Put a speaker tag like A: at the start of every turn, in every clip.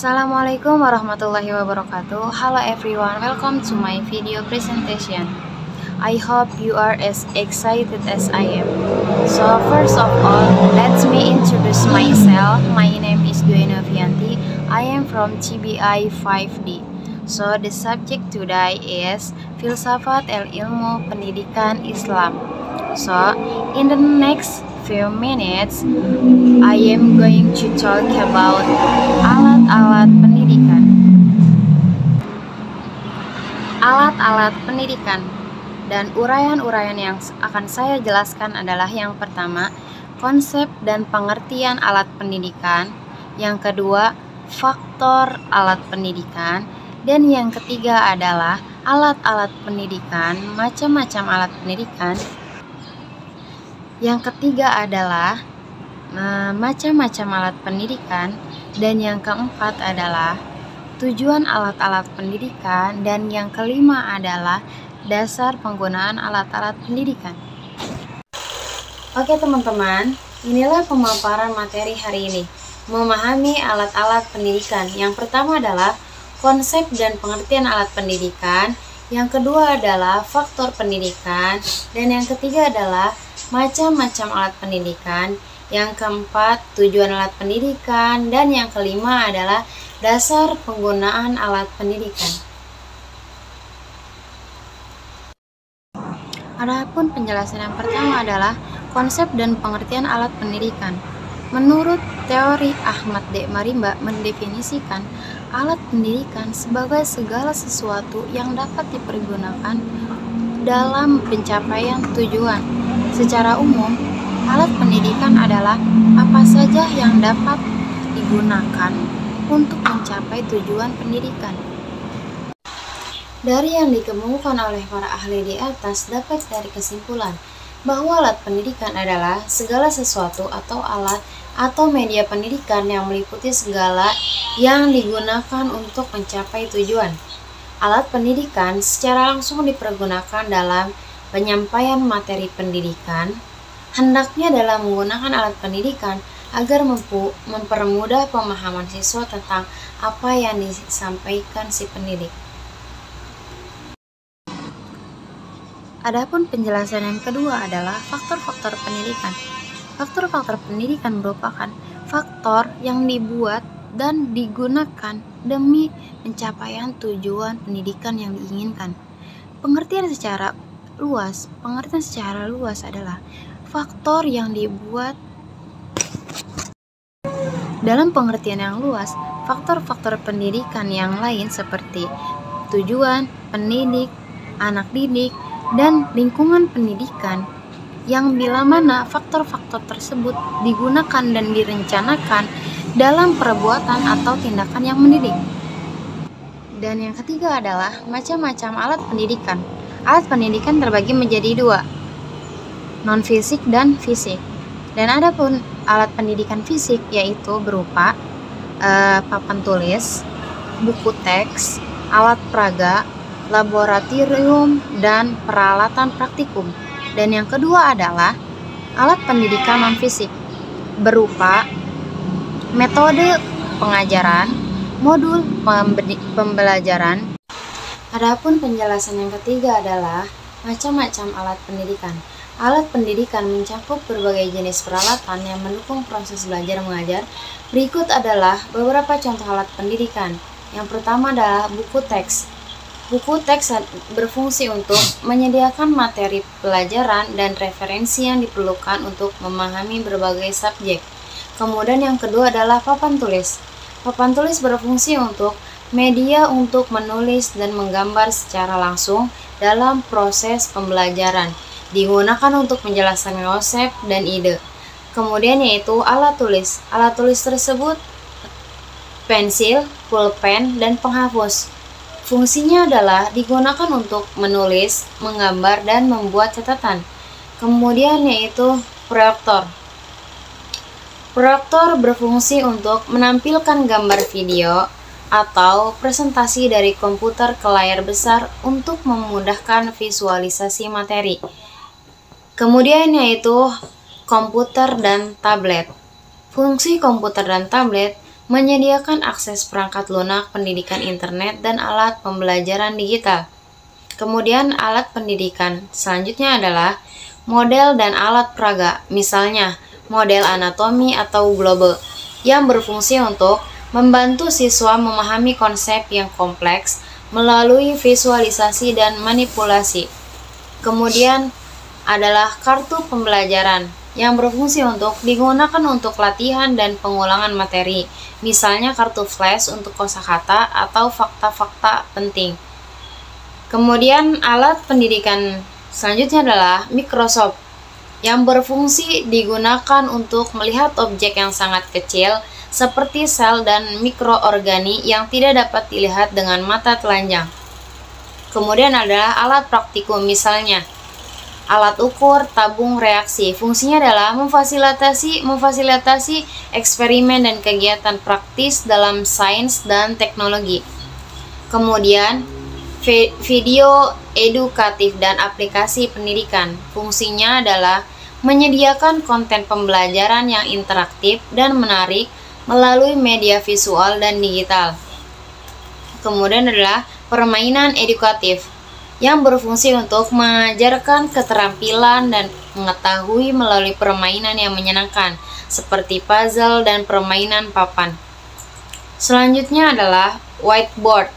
A: Assalamualaikum warahmatullahi wabarakatuh. Hello everyone, welcome to my video presentation. I hope you are as excited as I am. So first of all, let me introduce myself. My name is Dwi Novianti. I am from CBI 5D. So the subject today is Filsafat Ilmu Pendidikan Islam. So in the next few minutes, I am going to talk about alat-alat pendidikan. Alat-alat pendidikan dan uraian-uraian yang akan saya jelaskan adalah yang pertama, konsep dan pengertian alat pendidikan, yang kedua, faktor alat pendidikan, dan yang ketiga adalah alat-alat pendidikan, macam-macam alat pendidikan. Yang ketiga adalah macam-macam alat pendidikan, dan yang keempat adalah tujuan alat-alat pendidikan, dan yang kelima adalah dasar penggunaan alat-alat pendidikan. Oke teman-teman, inilah pemaparan materi hari ini. Memahami alat-alat pendidikan. Yang pertama adalah konsep dan pengertian alat pendidikan, yang kedua adalah faktor pendidikan, dan yang ketiga adalah macam-macam alat pendidikan, yang keempat tujuan alat pendidikan, dan yang kelima adalah dasar penggunaan alat pendidikan. Adapun penjelasan yang pertama adalah konsep dan pengertian alat pendidikan. Menurut teori Ahmad D. Marimba mendefinisikan alat pendidikan sebagai segala sesuatu yang dapat dipergunakan dalam pencapaian tujuan. Secara umum, alat pendidikan adalah apa saja yang dapat digunakan untuk mencapai tujuan pendidikan. Dari yang dikemukakan oleh para ahli di atas dapat dari kesimpulan bahwa alat pendidikan adalah segala sesuatu atau alat atau media pendidikan yang meliputi segala yang digunakan untuk mencapai tujuan. Alat pendidikan secara langsung dipergunakan dalam penyampaian materi pendidikan, hendaknya dalam menggunakan alat pendidikan agar mempermudah pemahaman siswa tentang apa yang disampaikan si pendidik. Adapun penjelasan yang kedua adalah faktor-faktor pendidikan. Faktor-faktor pendidikan merupakan faktor yang dibuat dan digunakan demi pencapaian tujuan pendidikan yang diinginkan. Pengertian secara luas adalah faktor yang dibuat. Dalam pengertian yang luas, faktor-faktor pendidikan yang lain seperti tujuan, pendidik, anak didik, dan lingkungan pendidikan yang bila mana faktor-faktor tersebut digunakan dan direncanakan dalam perbuatan atau tindakan yang mendidik. Dan yang ketiga adalah macam-macam alat pendidikan. Alat pendidikan terbagi menjadi dua, non-fisik dan fisik. Dan adapun alat pendidikan fisik yaitu berupa papan tulis, buku teks, alat peraga, laboratorium, dan peralatan praktikum. Dan yang kedua adalah alat pendidikan non-fisik berupa metode pengajaran, modul pembelajaran. Adapun penjelasan yang ketiga adalah macam-macam alat pendidikan. Alat pendidikan mencakup berbagai jenis peralatan yang mendukung proses belajar mengajar. Berikut adalah beberapa contoh alat pendidikan. Yang pertama adalah buku teks. Buku teks berfungsi untuk menyediakan materi pelajaran dan referensi yang diperlukan untuk memahami berbagai subjek. Kemudian yang kedua adalah papan tulis. Papan tulis berfungsi untuk media untuk menulis dan menggambar secara langsung dalam proses pembelajaran. Digunakan untuk menjelaskan konsep dan ide. Kemudian yaitu alat tulis. Alat tulis tersebut pensil, pulpen, dan penghapus. Fungsinya adalah digunakan untuk menulis, menggambar, dan membuat catatan. Kemudian yaitu proyektor. Proyektor berfungsi untuk menampilkan gambar video atau presentasi dari komputer ke layar besar untuk memudahkan visualisasi materi. Kemudian yaitu komputer dan tablet. Fungsi komputer dan tablet menyediakan akses perangkat lunak, pendidikan internet, dan alat pembelajaran digital. Kemudian alat pendidikan selanjutnya adalah model dan alat peraga, misalnya model anatomi atau globe, yang berfungsi untuk membantu siswa memahami konsep yang kompleks melalui visualisasi dan manipulasi. Kemudian adalah kartu pembelajaran, yang berfungsi untuk digunakan untuk latihan dan pengulangan materi, misalnya kartu flash untuk kosakata atau fakta-fakta penting. Kemudian alat pendidikan selanjutnya adalah mikroskop, yang berfungsi digunakan untuk melihat objek yang sangat kecil seperti sel dan mikroorgani yang tidak dapat dilihat dengan mata telanjang. Kemudian adalah alat praktikum, misalnya alat ukur tabung reaksi. Fungsinya adalah memfasilitasi eksperimen dan kegiatan praktis dalam sains dan teknologi. Kemudian video edukatif dan aplikasi pendidikan. Fungsinya adalah menyediakan konten pembelajaran yang interaktif dan menarik melalui media visual dan digital. Kemudian adalah permainan edukatif, yang berfungsi untuk mengajarkan keterampilan dan mengetahui melalui permainan yang menyenangkan, seperti puzzle dan permainan papan. Selanjutnya adalah whiteboard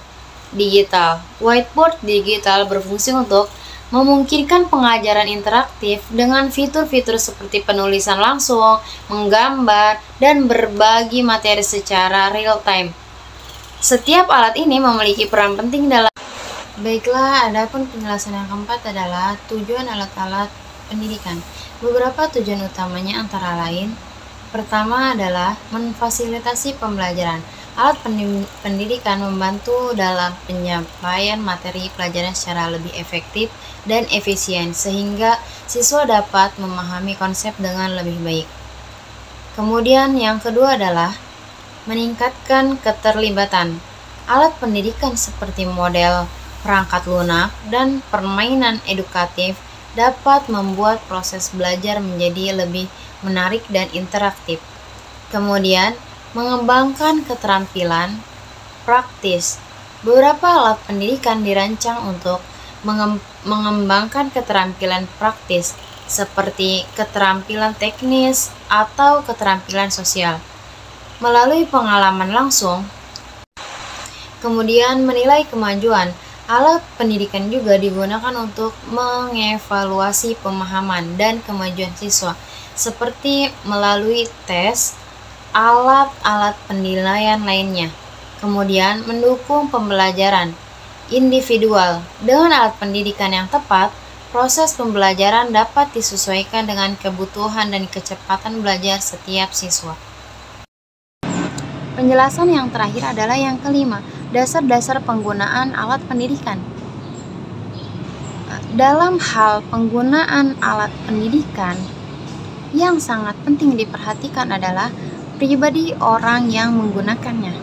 A: digital. Whiteboard digital berfungsi untuk memungkinkan pengajaran interaktif dengan fitur-fitur seperti penulisan langsung, menggambar, dan berbagi materi secara real time. Setiap alat ini memiliki peran penting dalam. Baiklah, adapun penjelasan yang keempat adalah tujuan alat-alat pendidikan. Beberapa tujuan utamanya antara lain, pertama adalah memfasilitasi pembelajaran. Alat pendidikan membantu dalam penyampaian materi pelajaran secara lebih efektif dan efisien, sehingga siswa dapat memahami konsep dengan lebih baik. Kemudian yang kedua adalah meningkatkan keterlibatan. Alat pendidikan seperti model, perangkat lunak, dan permainan edukatif dapat membuat proses belajar menjadi lebih menarik dan interaktif. Kemudian, mengembangkan keterampilan praktis. Beberapa alat pendidikan dirancang untuk mengembangkan keterampilan praktis, seperti keterampilan teknis atau keterampilan sosial, melalui pengalaman langsung. Kemudian, menilai kemajuan. Alat pendidikan juga digunakan untuk mengevaluasi pemahaman dan kemajuan siswa, seperti melalui tes, alat-alat penilaian lainnya. Kemudian, mendukung pembelajaran individual. Dengan alat pendidikan yang tepat, proses pembelajaran dapat disesuaikan dengan kebutuhan dan kecepatan belajar setiap siswa. Penjelasan yang terakhir adalah yang kelima, dasar-dasar penggunaan alat pendidikan. Dalam hal penggunaan alat pendidikan, yang sangat penting diperhatikan adalah pribadi orang yang menggunakannya.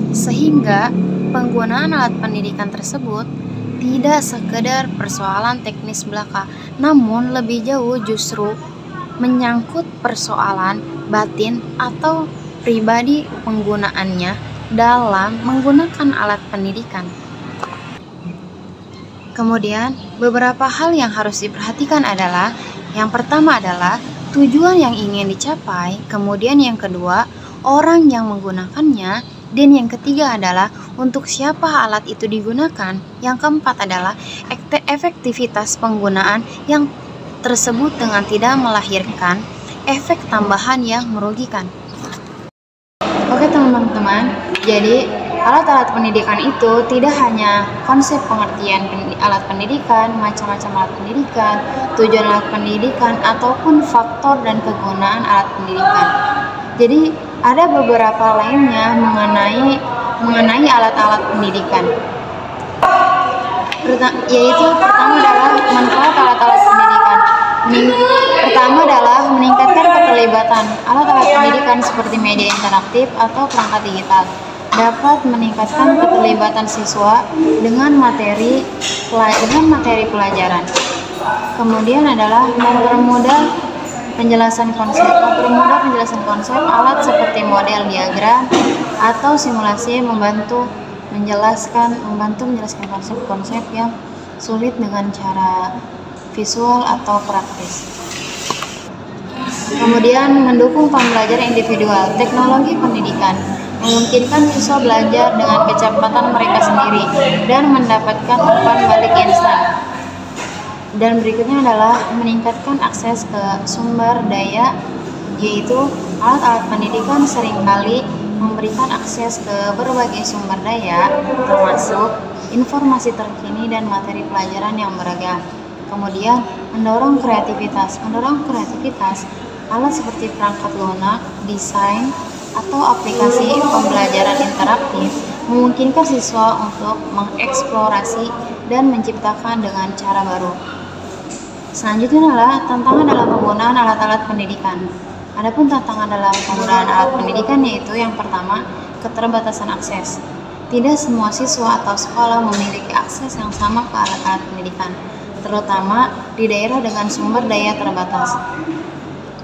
A: Sehingga penggunaan alat pendidikan tersebut tidak sekedar persoalan teknis belaka, namun lebih jauh justru menyangkut persoalan batin atau pribadi penggunaannya dalam menggunakan alat pendidikan. Kemudian, beberapa hal yang harus diperhatikan adalah, yang pertama adalah tujuan yang ingin dicapai, kemudian yang kedua, orang yang menggunakannya, dan yang ketiga adalah untuk siapa alat itu digunakan. Yang keempat adalah efektivitas penggunaan yang tersebut dengan tidak melahirkan efek tambahan yang merugikan. Oke teman-teman, jadi alat-alat pendidikan itu tidak hanya konsep pengertian alat pendidikan, macam-macam alat pendidikan, tujuan alat pendidikan, ataupun faktor dan kegunaan alat pendidikan. Jadi ada beberapa lainnya mengenai alat-alat pendidikan. Yaitu pertama adalah manfaat alat-alat pendidikan. Pertama adalah meningkatkan keterlibatan. Alat-alat pendidikan seperti media interaktif atau perangkat digital dapat meningkatkan keterlibatan siswa dengan materi pelajaran. Kemudian adalah mempermudah Penjelasan konsep. Mempermudah penjelasan konsep, alat seperti model diagram atau simulasi membantu menjelaskan konsep-konsep yang sulit dengan cara visual atau praktis. Kemudian mendukung pembelajaran individual. Teknologi pendidikan memungkinkan siswa belajar dengan kecepatan mereka sendiri dan mendapatkan umpan balik instan. Dan berikutnya adalah meningkatkan akses ke sumber daya, yaitu alat-alat pendidikan seringkali memberikan akses ke berbagai sumber daya, termasuk informasi terkini dan materi pelajaran yang beragam. Kemudian mendorong kreativitas. Alat seperti perangkat lunak, desain, atau aplikasi pembelajaran interaktif memungkinkan siswa untuk mengeksplorasi dan menciptakan dengan cara baru. Selanjutnya adalah tantangan dalam penggunaan alat-alat pendidikan. Adapun tantangan dalam penggunaan alat pendidikan yaitu yang pertama, keterbatasan akses. Tidak semua siswa atau sekolah memiliki akses yang sama ke alat-alat pendidikan, terutama di daerah dengan sumber daya terbatas.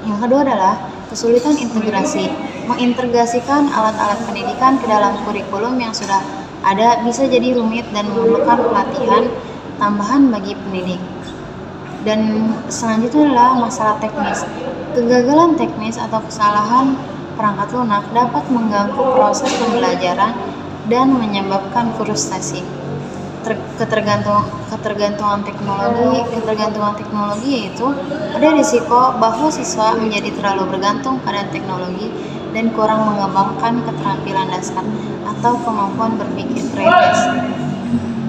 A: Yang kedua adalah kesulitan integrasi. Mengintegrasikan alat-alat pendidikan ke dalam kurikulum yang sudah ada bisa jadi rumit dan memerlukan pelatihan tambahan bagi pendidik. Dan selanjutnya adalah masalah teknis. Kegagalan teknis atau kesalahan perangkat lunak dapat mengganggu proses pembelajaran dan menyebabkan frustasi. Ketergantungan teknologi yaitu ada risiko bahwa siswa menjadi terlalu bergantung pada teknologi dan kurang mengembangkan keterampilan dasar atau kemampuan berpikir kritis.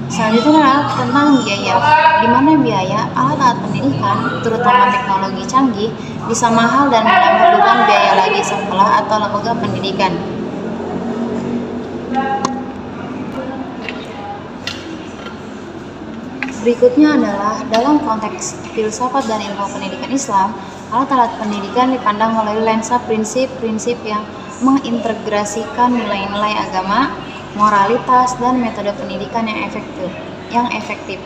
A: Selanjutnya adalah tentang biaya, di mana biaya alat-alat pendidikan, terutama teknologi canggih, bisa mahal dan menambah beban biaya lagi sekolah atau lembaga pendidikan. Berikutnya adalah dalam konteks filsafat dan ilmu pendidikan Islam, alat-alat pendidikan dipandang melalui lensa prinsip-prinsip yang mengintegrasikan nilai-nilai agama, moralitas, dan metode pendidikan yang efektif.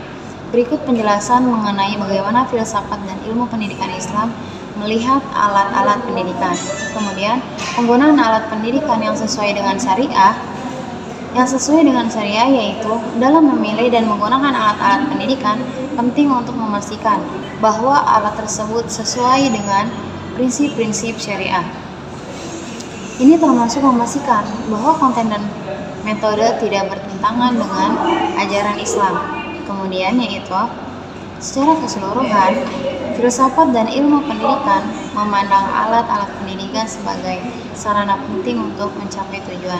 A: Berikut penjelasan mengenai bagaimana filsafat dan ilmu pendidikan Islam melihat alat-alat pendidikan. Kemudian, penggunaan alat pendidikan yang sesuai dengan syariah yaitu dalam memilih dan menggunakan alat-alat pendidikan penting untuk memastikan bahwa alat tersebut sesuai dengan prinsip-prinsip syariah. Ini termasuk memastikan bahwa konten dan metode tidak bertentangan dengan ajaran Islam. Kemudian yaitu secara keseluruhan, filsafat dan ilmu pendidikan memandang alat-alat pendidikan sebagai sarana penting untuk mencapai tujuan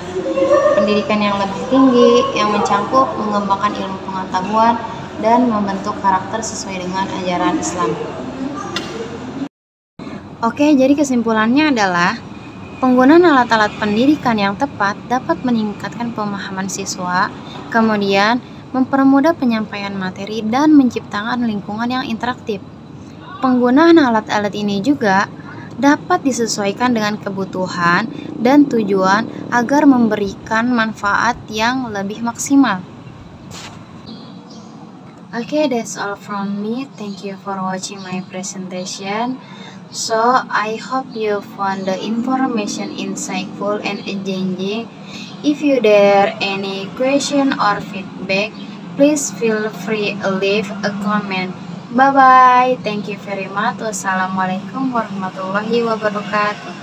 A: pendidikan yang lebih tinggi, yang mencakup mengembangkan ilmu pengetahuan dan membentuk karakter sesuai dengan ajaran Islam. Oke, jadi kesimpulannya adalah penggunaan alat-alat pendidikan yang tepat dapat meningkatkan pemahaman siswa, kemudian mempermudah penyampaian materi dan menciptakan lingkungan yang interaktif. Penggunaan alat-alat ini juga dapat disesuaikan dengan kebutuhan dan tujuan agar memberikan manfaat yang lebih maksimal. Okay, that's all from me. Thank you for watching my presentation. So, I hope you found the information insightful and engaging. If you there any question or feedback, please feel free to leave a comment. Bye bye. Thank you very much. Wassalamualaikum warahmatullahi wabarakatuh.